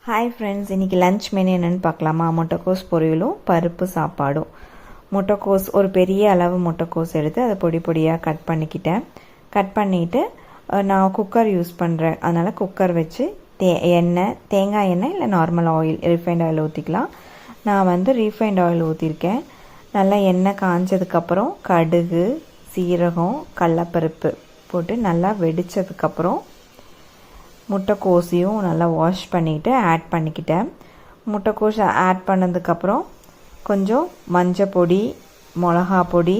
Hi friends, இன்றைக்கி lunch menu என்னென்னு பார்க்கலாமா? முட்டைக்கோஸ் பொரியலும் பருப்பு சாப்பாடும். முட்டைக்கோஸ் ஒரு பெரிய அளவு முட்டைக்கோஸ் எடுத்து அதை பொடி பொடியாக கட் பண்ணிக்கிட்டேன். கட் பண்ணிவிட்டு நான் குக்கர் யூஸ் பண்ணுறேன். அதனால் குக்கர் வச்சு தேங்காய் எண்ணெய் இல்லை நார்மல் ஆயில், ரீஃபைண்ட் ஆயில் ஊற்றிக்கலாம். நான் ரீஃபைண்ட் ஆயில் ஊற்றிருக்கேன். நல்லா எண்ணெய் காஞ்சதுக்கப்புறம் கடுகு, சீரகம், கடலப்பருப்பு போட்டு நல்லா வெடித்ததுக்கப்புறம் முட்டைக்கோஸையும் நல்லா வாஷ் பண்ணிவிட்டு ஆட் பண்ணிக்கிட்டேன். முட்டைக்கோஸ் ஆட் பண்ணதுக்கப்புறம் கொஞ்சம் மஞ்சள் பொடி, மிளகா பொடி,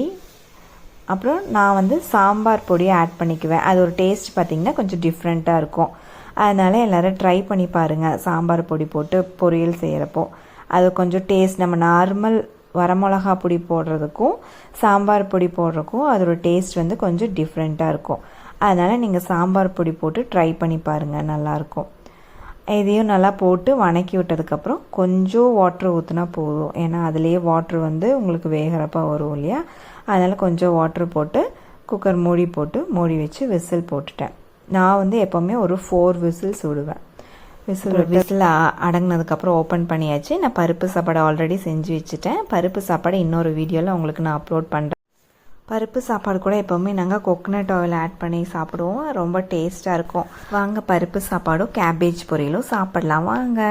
அப்புறம் நான் சாம்பார் பொடி ஆட் பண்ணிக்குவேன். அது ஒரு டேஸ்ட் பார்த்திங்கன்னா கொஞ்சம் டிஃப்ரெண்ட்டாக இருக்கும். அதனால் எல்லோரும் ட்ரை பண்ணி பாருங்கள். சாம்பார் பொடி போட்டு பொரியல் செய்கிறப்போ அது கொஞ்சம் டேஸ்ட், நம்ம நார்மல் வரமிளகா பொடி போடுறதுக்கும் சாம்பார் பொடி போடுறதுக்கும் அதோட டேஸ்ட் கொஞ்சம் டிஃப்ரெண்ட்டாக இருக்கும். அதனால் நீங்கள் சாம்பார் பொடி போட்டு ட்ரை பண்ணி பாருங்கள், நல்லாயிருக்கும். இதையும் நல்லா போட்டு வணக்கி விட்டதுக்கப்புறம் கொஞ்சம் வாட்ரு ஊற்றினா போதும். ஏன்னா அதுலேயே வாட்ரு உங்களுக்கு வேகிறப்ப வரும் இல்லையா? அதனால் கொஞ்சம் வாட்ரு போட்டு குக்கர் மூடி வச்சு விசில் போட்டுட்டேன். நான் எப்போவுமே ஒரு 4 விசில்ஸ் விடுவேன். விசில் அடங்கினதுக்கப்புறம் ஓப்பன் பண்ணியாச்சு. நான் பருப்பு சாப்பாடு ஆல்ரெடி செஞ்சு வச்சுட்டேன். பருப்பு சாப்பாடு இன்னொரு வீடியோவில் உங்களுக்கு நான் அப்லோட் பண்ணுறேன். பருப்பு சாப்பாடு கூட எப்போவுமே நாங்கள் கோகனட் ஆயில் ஆட் பண்ணி சாப்பிடுவோம். ரொம்ப டேஸ்ட்டாக இருக்கும். வாங்க பருப்பு சாப்பாடும் கேபேஜ் பொரியலும் சாப்பிடலாம் வாங்க.